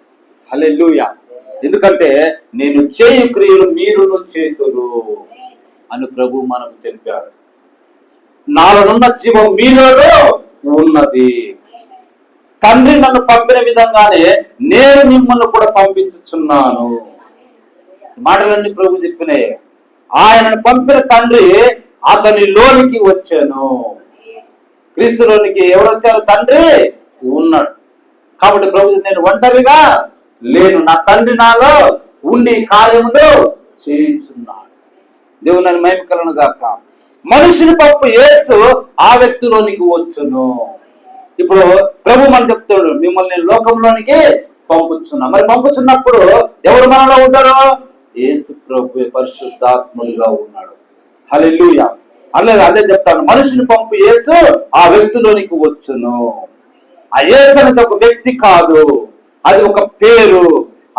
[SPEAKER 1] హల్లెలూయా. ఎందుకంటే నేను చేయు క్రియలు మీరును చేతురు అని ప్రభు మనకు తెలిపాడు. నాలోనున్న జీవం మీలోనూ ఉన్నది. తండ్రి నన్ను పంపిన విధంగానే నేను మిమ్మల్ని కూడా పంపించుచున్నాను. మాటలన్నీ ప్రభు చెప్పినాయి. ఆయనను పంపిన తండ్రి అతని లోనికి వచ్చాను. క్రీస్తులోనికి ఎవరు వచ్చారు? తండ్రి ఉన్నాడు. కాబట్టి ప్రభు, నేను ఒంటరిగా లేను, నా తండ్రి నాలో ఉండి కార్యములు చేయించున్నాడు. దేవుని మహిమ కలుగును గాక. మనిషిని పంపు యేసు ఆ వ్యక్తిలోనికి వచ్చును. ఇప్పుడు ప్రభు మనం చెప్తాడు, మిమ్మల్ని నేను లోకంలోనికి పంపుచున్నా. మరి పంపుచున్నప్పుడు ఎవరు మనలో ఉంటారో? యేసు ప్రభు పరిశుద్ధాత్ముడిగా ఉన్నాడు. హల్లెలూయా. అదే చెప్తాను, మనిషిని పంపు యేసు ఆ వ్యక్తిలోనికి వచ్చును. ఆ యేసు అనేది ఒక వ్యక్తి కాదు, అది ఒక పేరు.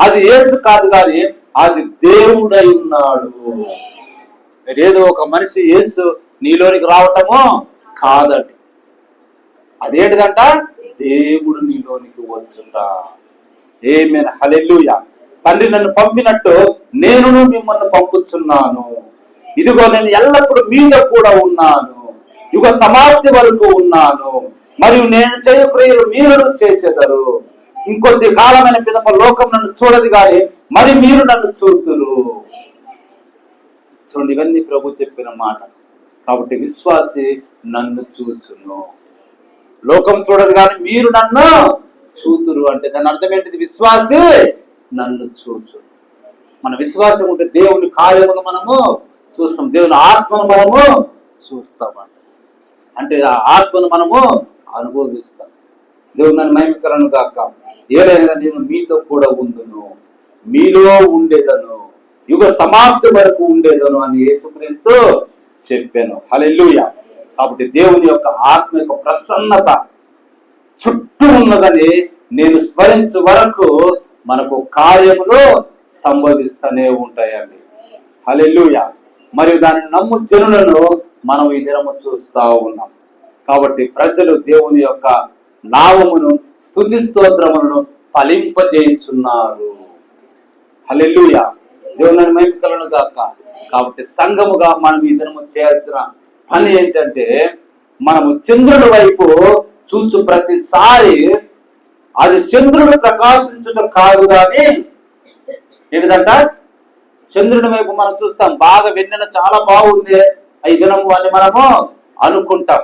[SPEAKER 1] అది యేసు కాదు, కానీ అది దేవుడై ఉన్నాడు. ఏదో ఒక మనిషి యేసు నీలోనికి రావటమో కాదండి, అదేంటిదంట? దేవుడు నీలోనికి వచ్చుట. ఆమేన్, హల్లెలూయా. తండ్రి నన్ను పంపినట్టు నేను మిమ్మల్ని పంపుచున్నాను. ఇదిగో నేను ఎల్లప్పుడూ మీతో కూడా ఉన్నాను, యుగ సమాప్తి వరకు ఉన్నాను. మరియు నేను చేయు క్రియలు మీరు చేసేదరు. ఇంకొద్ది కాలమైన పిదప లోకం నన్ను చూడదు, కానీ మరి మీరు నన్ను చూతురు. చూడండి, ఇవన్నీ ప్రభు చెప్పిన మాట. కాబట్టి విశ్వాసి నన్ను చూచును. లోకం చూడదు, కానీ మీరు నన్ను చూతురు అంటే దాని అర్థం ఏంటిది? విశ్వాసి నన్ను చూచు. మన విశ్వాసం ఉంటే దేవుని కార్యమును మనము చూస్తాం, దేవుని ఆత్మను మనము చూస్తామంట. అంటే ఆ ఆత్మను మనము అనుభవిస్తాం. దేవుని నన్ను మహిమ కలుగును గాక. ఏలైనా నేను మీతో కూడా ఉండును, మీలో ఉండేదను, యుగ సమాప్తి వరకు ఉండేదను అని యేసుక్రీస్తు చెప్పాను. హల్లెలూయా. కాబట్టి దేవుని యొక్క ఆత్మ యొక్క ప్రసన్నత చుట్టూ ఉన్నదని నేను స్మరించే వరకు మనకు కార్యములు సంభవిస్తూనే ఉంటాయండి. హల్లెలూయా. మరియు దాన్ని నమ్ము జనులను మనం ఈ దినము చూస్తా ఉన్నాం. కాబట్టి ప్రజలు దేవుని యొక్క నామమును స్తుతి స్తోత్రములను ఫలింపజేయుచున్నారు. హల్లెలూయా. దేవుని మహిమ కలుగును గాక. కాబట్టి సంఘముగా మనం ఈ దినము చేయాల్సిన పని ఏంటంటే, మనము చంద్రుడి వైపు చూసు ప్రతిసారి అది చంద్రుడు ప్రకాశించడం కాదు, కానీ ఏంటంట, చంద్రుడి వైపు మనం చూస్తాం. బాగా వెన్నెల చాలా బాగుంది ఈ దినము అని మనము అనుకుంటాం,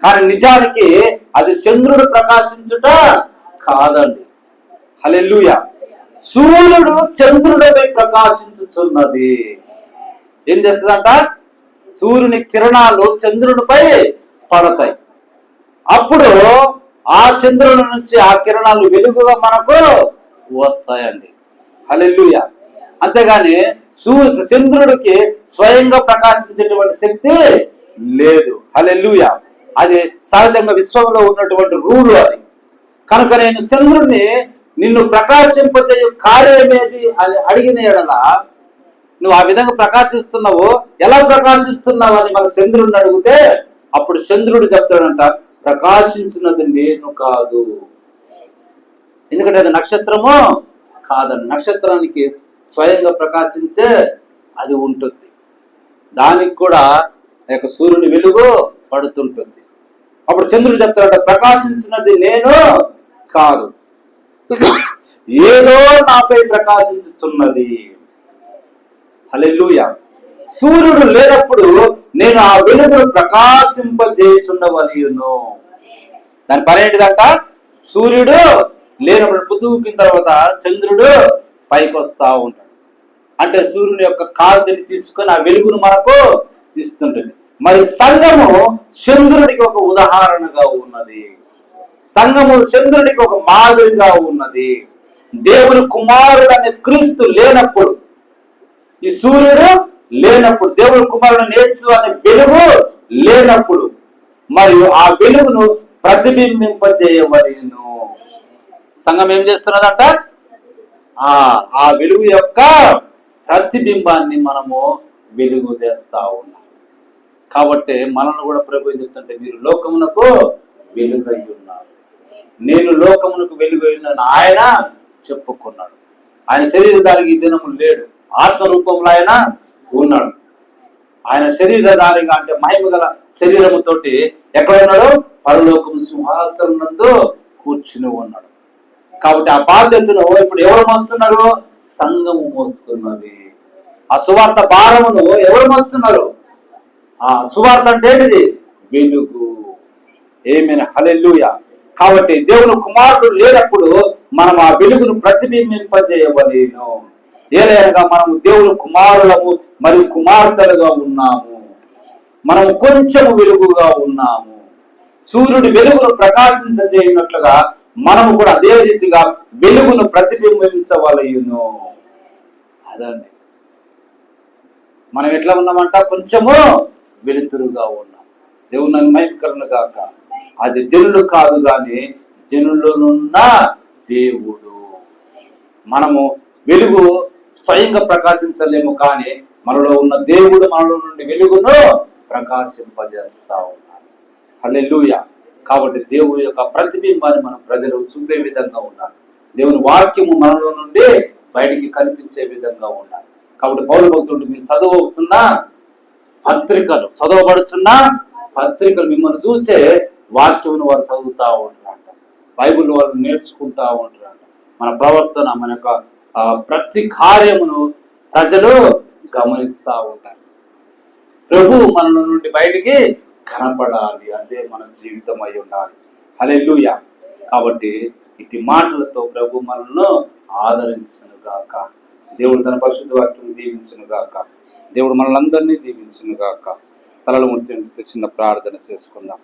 [SPEAKER 1] కానీ నిజానికి అది చంద్రుడు ప్రకాశించుట కాదండి. హల్లెలూయా. సూర్యుడు చంద్రుడిపై ప్రకాశించుచున్నది. ఏం చేస్తుందంట? సూర్యుని కిరణాలు చంద్రుడిపై పడతాయి. అప్పుడు ఆ చంద్రుడి నుంచి ఆ కిరణాలు వెలుగుగా మనకు వస్తాయండి. హల్లెలూయా. అంతేగాని చంద్రుడికి స్వయంగా ప్రకాశించేటువంటి శక్తి లేదు. హల్లెలూయా. అది సహజంగా విశ్వంలో ఉన్నటువంటి రూలు అది. కనుక నేను చంద్రుడిని నిన్ను ప్రకాశింపజేయు కార్యమేది అని అడిగిన ఎడల, నువ్వు ఆ విధంగా ప్రకాశిస్తున్నావు, ఎలా ప్రకాశిస్తున్నావు అని మన చంద్రుడిని అడిగితే, అప్పుడు చంద్రుడు చెప్తాడంట, ప్రకాశించినది నేను కాదు. ఎందుకంటే అది నక్షత్రము కాదని. నక్షత్రానికి స్వయంగా ప్రకాశించే అది ఉంటుంది, దానికి కూడా సూర్యుని వెలుగు పడుతుంటుంది. అప్పుడు చంద్రుడు చెప్తాడంట, ప్రకాశించినది నేను కాదు, ఏదో నాపై ప్రకాశించుచున్నది. హల్లెలూయా. సూర్యుడు లేనప్పుడు నేను ఆ వెలుగును ప్రకాశింపజేయుచుండవలెను. దాని పని ఏంటిదంట? సూర్యుడు లేనప్పుడు పొద్దుకిన తర్వాత చంద్రుడు పైకి వస్తా ఉంటాడు. అంటే సూర్యుని యొక్క కాంతిని తీసుకొని ఆ వెలుగును మనకు ఇస్తుంటుంది. మరి సంఘము చంద్రుడికి ఒక ఉదాహరణగా ఉన్నది. సంఘము చంద్రుడికి ఒక మాదిరిగా ఉన్నది. దేవుని కుమారుడు అనే క్రీస్తు లేనప్పుడు, ఈ సూర్యుడు లేనప్పుడు, దేవుని కుమారుడు యేసు అనే వెలుగు లేనప్పుడు, మరియు ఆ వెలుగును ప్రతిబింబింపజేయవలెను. సంఘం ఏం చేస్తున్నదంట? ఆ వెలుగు యొక్క ప్రతిబింబాన్ని మనము వెలుగు చేస్తా ఉన్నాం. కాబట్టి మనల్ని కూడా ప్రభు చెప్తుంటే, మీరు లోకమునకు వెలుగై ఉన్నారు, నేను లోకమునకు వెలుగై ఉన్నాను ఆయన చెప్పుకున్నాడు. ఆయన శరీరధారికి ఈ దినము లేడు, ఆత్మ రూపంలో ఆయన ఉన్నాడు. ఆయన శరీరధారిగా అంటే మహిమ గల శరీరముతోటి ఎక్కడ ఉన్నాడు? పరలోకము సింహాసనం నందు కూర్చుని ఉన్నాడు. కాబట్టి ఆ బాధ్యతను ఇప్పుడు ఎవరు మోస్తున్నారు? సంఘము మోస్తున్నది. ఆ సువార్త భారమును ఎవరు మోస్తున్నారు? ఆ సువార్త అంటే ఏంటిది? వెలుగు. ఆమేన్. హల్లెలూయా. కాబట్టి దేవుని కుమారుడు లేనప్పుడు మనం ఆ వెలుగును ప్రతిబింబింపజేయవలెను. ఏలైనగా మనము దేవుని కుమారులము మరియు కుమార్తెలుగా ఉన్నాము. మనము కొంచెము వెలుగుగా ఉన్నాము. సూర్యుడి వెలుగును ప్రకాశించజేయనట్లుగా మనము కూడా అదే రీతిగా వెలుగును ప్రతిబింబించవలెను. అదండి, మనం ఎట్లా ఉన్నామంట? కొంచెము వెలుతురుగా ఉన్నాం. దేవుని మహిమ కలుగును గాక. అది జనులు కాదు గాని జనులనున్న దేవుడు. మనము వెలుగు స్వయంగా ప్రకాశించలేము, కానీ మనలో ఉన్న దేవుడు మనలో నుండి వెలుగును ప్రకాశింపజేస్తా ఉన్నారు. హల్లెలూయా. కాబట్టి దేవుని యొక్క ప్రతిబింబాన్ని మనం ప్రజలు చూపే విధంగా ఉండాలి. దేవుని వాక్యము మనలో నుండి బయటికి కనిపించే విధంగా ఉండాలి. కాబట్టి పౌలు భక్తుడు, మీరు చదవబడుతున్న పత్రికలు మిమ్మల్ని చూసే వాక్యమును వారు చదువుతూ ఉంటారంట, బైబిల్ వారు నేర్చుకుంటా ఉంటారంట. మన ప్రవర్తన, మన యొక్క ప్రతి కార్యమును ప్రజలు గమనిస్తూ ఉంటారు. ప్రభు మన నుండి బయటికి కనపడాలి, అదే మన జీవితం అయి ఉండాలి. హల్లెలూయా. కాబట్టి ఇటు మాటలతో ప్రభు మనల్ని ఆదరించును గాక. దేవుడు తన పరిశుద్ధ వాక్యం దీవించును గాక. దేవుడు మనలందరినీ దీవించును గాక. తలలు ముట్టి చిన్న ప్రార్థన చేసుకుందాం.